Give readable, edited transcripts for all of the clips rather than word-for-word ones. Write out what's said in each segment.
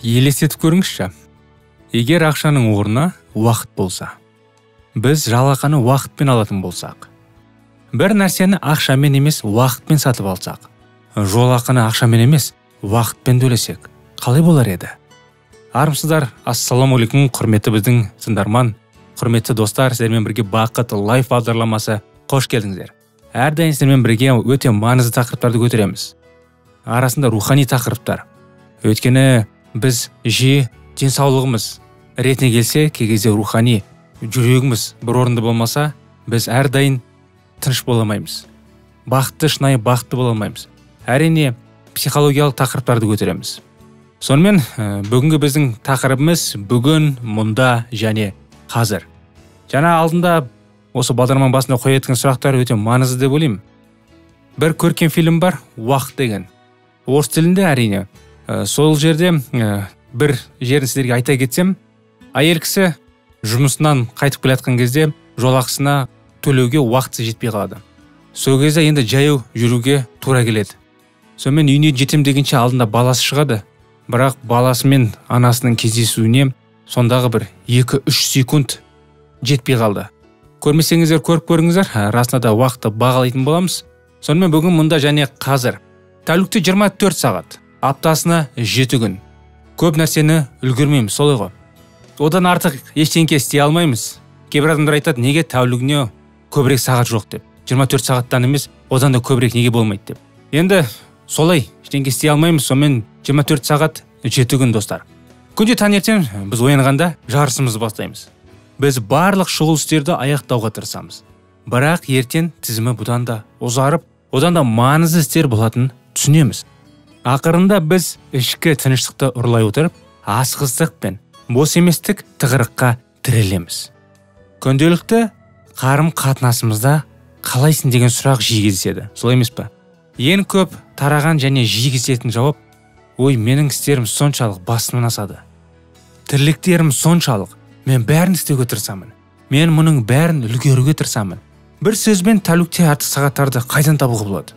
Елестетіп көріңізші. Егер ақшаның орнына уақыт болса, біз жалақыны уақытпен алатын болсақ, бір нәрсені ақшамен емес уақытпен сатып алсақ, жолақыны ақшамен емес уақытпен төлесек, қалай болар еді? Армысыздар, ассалаумағалейкум, құрметті біздің тыңдарман, құрметті достар, сіздермен бірге бақыт лайф бағдарламасы, қош келдіңіздер. Әрдайым сіздермен бірге өте маңызды тақырыптарды көтереміз. Арасында рухани тақырыптар. Өйткені біз жиі денсаулығымыз ретіне келсе, кей кезде рухани жүрегіміз бір орында болмаса, біз әрдайым тыныш бола алмаймыз. Шынайы бақытты бола алмаймыз. Әрине, психологиялық тақырыптарды көтереміз. Сонымен, бүгінгі біздің тақырыбымыз бүгін, мұнда және қазір. Жаңа алдында осы бағдарламаның басында қоятын сұрақтар өте маңызды деп ойлаймын. Бір көркем фильм бар, «Уақыт» деген. Орыс тілінде әрине. Сол жерде бір жерін сіздерге айта кетсем, әйел кісі жұмысынан қайтып келе жатқан кезде жолақысына төлеуге уақыты жетпей қалады. Сол кезде енді жаяу жүруге тура келеді. Сонымен үйіне жетем дегенше алдында баласы шығады. Бірақ баласы мен анасының кездесуіне сондағы бір 2-3 секунд жетпей қалды. Көрмесеңіздер көріп көріңіздер, расында да уақытты бағалайтын боламыз. Сонымен бүгін мұнда және қазір. Тәулікте 24 сағат, аптасына 7 күн. Көп нәрсені үлгермейміз, солай ғой. Одан артық ештеңе істей алмаймыз. Кейбір адамдар айтады, неге тәулігіне көбірек сағат жоқ деп. 24 сағаттан емес, одан да көбірек неге болмайды деп. Енді солай, ештеңе істей алмаймыз, сонымен 24 сағат 7 күн достар. Күнде таңертең біз оянғанда жарысымызды бастаймыз. Біз барлық шұғыл істерді аяқтауға тырысамыз. Бірақ ертең тізімі бұдан да ұзарып, одан да маңызды істер болатынын түсінеміз. Ақырында біз ішкі тыныштықты ұрлай отырып, асығыстық пен бос еместік тығырыққа тірелеміз. Күнделікті қарым-қатынасымызда қалайсың деген сұрақ жиі кездеседі, солай емес пе? Ең көп тараған және жиі кездесетін жауап: ой, менің істерім соншалық басымнан асады. Тірліктерім соншалық, мен бәрін істеуге тырысамын. Мен мұның бәрін үлгеруге тырысамын. Бір сөзбен тәулікте артық сағаттарды қайдан табуға болады?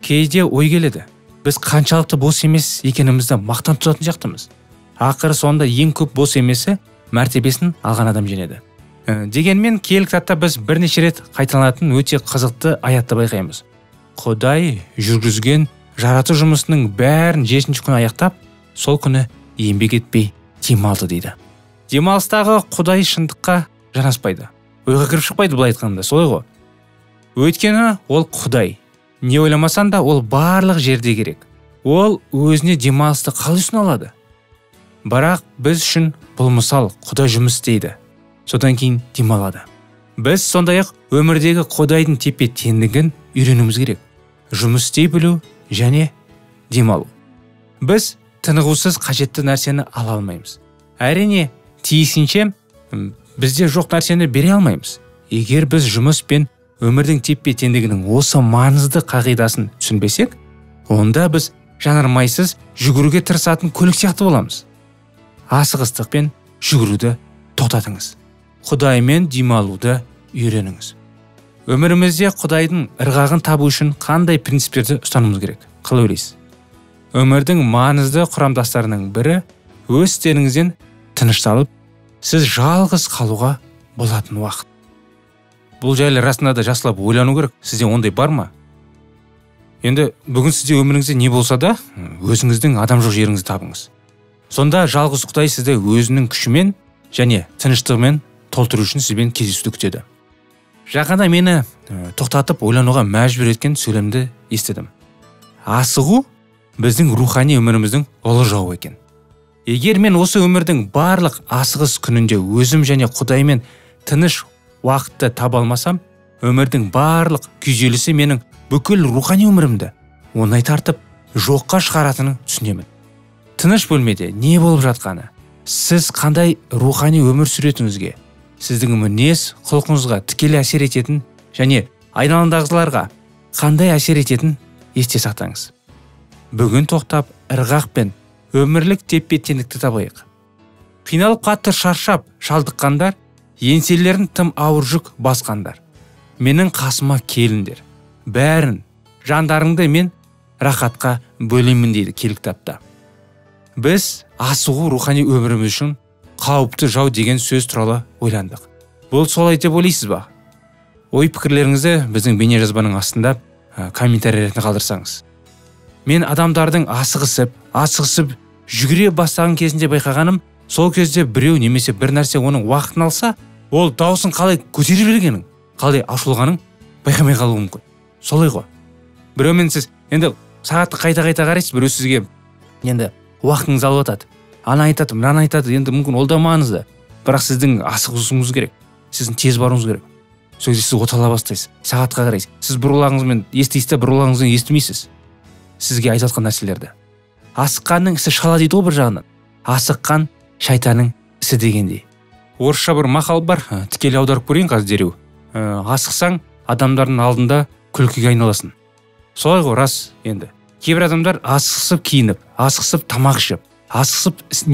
Кейде ой келеді, біз қаншалықты бос емес екенімізді мақтан тұтатын жақтымыз. Ақыры сонда ең көп бос емесі мәртебесін алған адам жеңеді. Дегенмен киелі кітапта біз бірнеше рет қайталанатын өте қызықты аятты байқаймыз. Құдай жүргізген жарату жұмысының бәрін 7-ші күні аяқтап, сол күні еңбек етпей демалды дейді. Демалыстағы Құдай шындыққа жанаспайды. Ойға кіріп шықпайды былай айтқанда, солай ғой. Өйткені ол Құдай. Не ойламасан да ол барлық жерде керек. Ол өзіне демалысты қалай ұсына. Бірақ біз үшін бұл мысал, Құдай жұмыс істейді. Содан кейін демалады. Біз сондай-ақ өмірдегі Құдайдың тепе-теңдігін үйренуіміз керек. Жұмыс істей білу және демалу. Біз тынығусыз қажетті нәрсені ала алмаймыз. Әрине, тиісінше бізде жоқ нәрсені бере алмаймыз. Егер біз жұмыс пен өмірдің тепе-теңдігінің осы маңызды қағидасын түсінбесек, онда біз жанармайсыз жүгіруге тырысатын көлік сияқты боламыз. Асығыстықпен жүгіруді тоқтатыңыз. Құдаймен демалуды үйреніңіз. Өмірімізде Құдайдың ырғағын табу үшін қандай принциптерді ұстануымыз керек? Қалай ойлайсыз? Өмірдің маңызды құрамдастарының бірі өз істеріңізден тынышталып, сіз жалғыз қалуға болатын уақыт. Бұл жайлы расында да жақсылап ойлану керек. Сізде ондай бар ма? Енді бүгін сізде өміріңізде не болса да, өзіңіздің адам жоқ жеріңізді табыңыз. Сонда жалғыз Құдай сізді өзінің күшімен және тыныштығымен толтыру үшін сізбен кездесуді күтеді. Жақында мені тоқтатып ойлануға мәжбүр еткен сөйлемді естідім. Асығу біздің рухани өміріміздің ұлы жауы екен. Егер мен осы өмірдің барлық асығыс күнінде өзім және Құдаймен тыныш уақытты таба алмасам, өмірдің барлық күйзелісі менің бүкіл рухани өмірімді оңай тартып жоққа шығаратынын түсінемін. Тыныш бөлмеде не болып жатқаны, сіз қандай рухани өмір сүретіңізге, сіздің мінез құлқыңызға тікелей әсер ететін және айналаңдағыларға қандай әсер ететін есте сақтаңыз. Бүгін тоқтап ырғақ пен өмірлік тепе-теңдікті табайық. Қиналып қатты шаршап шалдыққандар, еңселерін тым ауыр жүк басқандар, менің қасыма келіңдер. Бәрін жандарыңды мен рахатқа бөлеймін дейді киелі кітапта. біз асығу рухани өміріміз үшін қауіпті жау деген сөз туралы ойландық. Бұл солай деп ойлайсыз ба? Ой пікірлеріңізді біздің бейне жазбаның астында комментарий ретінде қалдырсаңыз. Мен адамдардың асығысып жүгіре бастаған кезінде байқағаным, сол кезде біреу немесе бір нәрсе оның уақытын алса, ол даусын қалай көтере бергенін, қалай ашылғанын байқамай қалуы мүмкін. Солай ғой. Біреумен сіз енді сағатты қайта қарайсыз, біреу сізге енді уақытыңыз алып жатады. Ана айтады, мынаны айтады, енді мүмкін ол да маңызды. Бірақ сіздің асығысуыңыз керек. Сіздің тез баруыңыз керек. Сол кезде сіз отала бастайсыз, сағатқа қарайсыз. Сіз бұрылағыңызбен естисіз, бұрылағыңызбен естімейсіз. Сізге айтып жатқан нәрселерді. Асыққанның ісі шала дейді ғой бір жағынан. Асыққан шайтанның ісі дегендей. Орысша бір мақал бар, тікелей аударып көрейін қазір дереу. Асықсаң, адамдардың алдында күлкіге айналасың. Солай ғой, рас енді. Кейбір адамдар асықсып киініп, асықсып тамақ ішіп, асықсып іс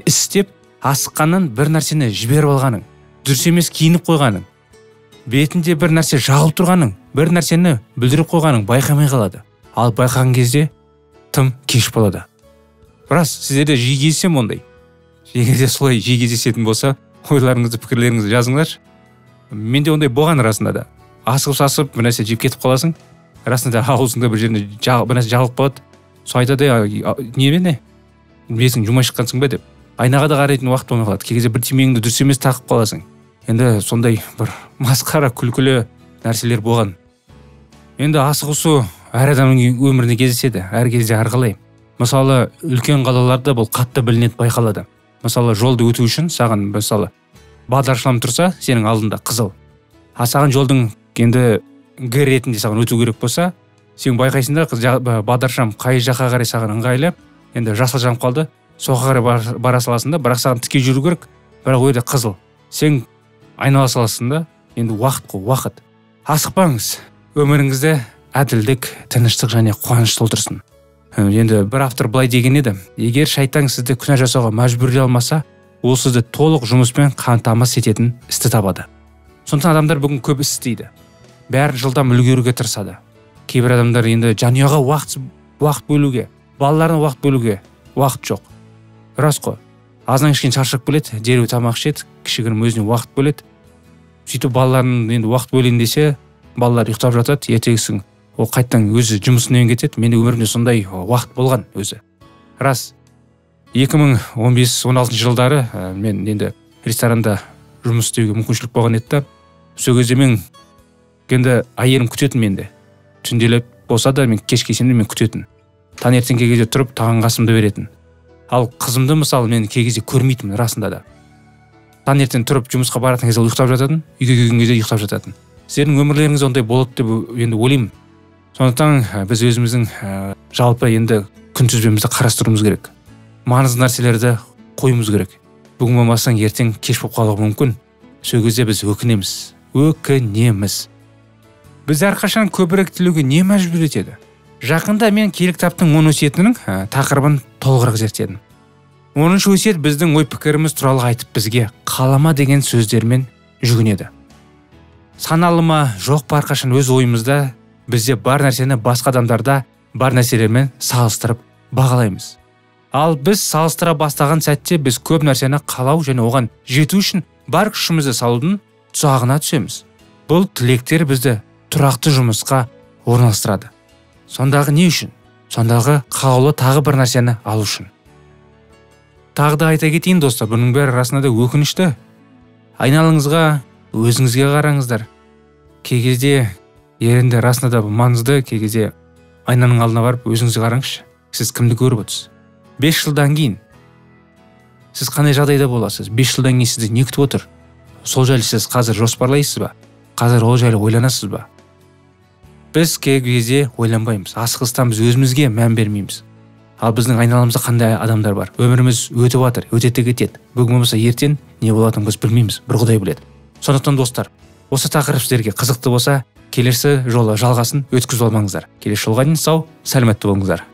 істеп, асыққаннан бір нәрсені жіберіп алғаның, дұрыс емес киініп қойғаның, бетінде бір нәрсе жағылып тұрғаның, бір нәрсені білдіріп қойғаның байқамай қалады. Ал байқаған кезде тым кеш болады. Рас, сіздерде жиі кездесе ме ондай? Егер де солай жиі кездесетін болса, ойларыңызды, пікірлеріңізді жазыңыздаршы. Менде ондай болған расында да. Асығып бір нәрсе жеп кетіп қаласың. Расында аузыңда бір жеріне бір нәрсе жағылып қалады. Сол айтады, немене? Бесің жұмай шыққансың ба деп. Айнаға да қарайтын уақыт болмай қалады. Кей кезде бір тимегіңді дұрыс емес тақып қаласың. Енді сондай бір масқара күлкілі нәрселер болған. Енді асығысу әр адамның өмірінде кездеседі, әр кезде әрқалай. Мысалы, үлкен қалаларда бұл қатты білінеді, байқалады. Мысалы, жолды өту үшін саған мысалы бағдаршам тұрса, сенің алдында қызыл. Саған жолдың енді Г ретінде саған өту керек болса, сен байқайсың да бағдаршам қай жаққа қарай саған ыңғайлы, енді жасыл жанып қалды, соқа қарай бара саласың да, бірақ саған тіке жүру керек, бірақ ол жерде қызыл. Сен айнала саласың да, енді уақыт. Асықпаңыз. Өміріңізде әділдік, тыныштық және қуаныш толтырсын. Енді бір автор былай деген еді: егер шайтан сізді күнә жасауға мәжбүрлей алмаса, ол сізді толық жұмыспен қамтамасыз ететін істі табады. Сондықтан адамдар бүгін көп іс істейді. Бәрін жылдам үлгеруге тырысады. Кейбір адамдар енді жанұяға уақыт бөлуге, балаларына уақыт бөлуге уақыт жоқ. Рас қой. Аздан кішкене шаршап келеді, дереу тамақ ішеді, кішігірім өзіне уақыт бөледі. Сөйтіп балаларын енді уақыт бөлейін десе, балалар ұйықтап жатады, ертеңгісін ол қайттан өзі жұмысына кетеді. Менде өмірімде сондай уақыт болған өзі. Рас. 2015-16 жылдары мен енді ресторанда жұмыс істеуге мүмкіншілік болған еді. Сол кезде мен енді әйелім күтетін менде. Түнделеп болса да мен кеш келсем де мен күтетін. Таңертең кей кезде тұрып тағамға асымды беретін. Ал қызымды мысалы мен кей кезде көрмейтінмін расында да. Таңертең тұрып жұмысқа баратын кезде ұйықтап жататын, үйге келген кезде ұйықтап жататын. Сіздердің өмірлеріңіз ондай болады деп енді ойлаймын. Сондықтан біз өзіміздің жалпы енді күнтізбемізді қарастыруымыз керек. Маңызды нәрселерді қоюымыз керек. Бүгін болмасаң ертең кеш болып қалуы мүмкін. Сол кезде біз өкінеміз. Біз әрқашан көбірек тілеуге не мәжбүр етеді? Жақында мен киелі кітаптың 10 өсиетінің тақырыбын толығырақ зерттедім. 10-шы өсиет біздің ой пікіріміз туралы айтып бізге қалама деген сөздермен жүгінеді. Саналы ма, жоқ па, әрқашан өз ойымызда бізде бар нәрсені басқа адамдарда бар нәрселермен салыстырып бағалаймыз. Ал біз салыстыра бастаған сәтте біз көп нәрсені қалау және оған жету үшін бар күшімізді салудың тұзағына түсеміз. Бұл тілектер бізді тұрақты жұмысқа орналастырады. Сондағы не үшін? Сондағы қалаулы тағы бір нәрсені алу үшін. Тағы да айта кетейін достар, бұның бәрі расында да өкінішті. Айналыңызға, өзіңізге қараңыздар. Кей кезде ерінде расында да маңызды, кей кезде айнаның алдына барып өзіңізге қараңызшы. Сіз кімді көріп отырсыз? 5 жылдан кейін сіз қандай жағдайда боласыз? 5 жылдан кейін сізді не күтіп отыр? Сол жайлы сіз қазір жоспарлайсыз ба? Қазір ол жайлы ойланасыз ба? Біз кей кезде ойланбаймыз. Асығыстан біз өзімізге мән бермейміз. Ал біздің айналамызда қандай адамдар бар? Өміріміз өтіп жатыр, өтеді кетеді. Бүгін болмаса ертең не болатынын біз білмейміз. Бір Құдай біледі. Сондықтан достар, осы тақырып сіздерге қызықты болса, келесі жолы жалғасын өткізіп алмаңыздар. Келесі жолға дейін сау, сәлеметті болыңыздар.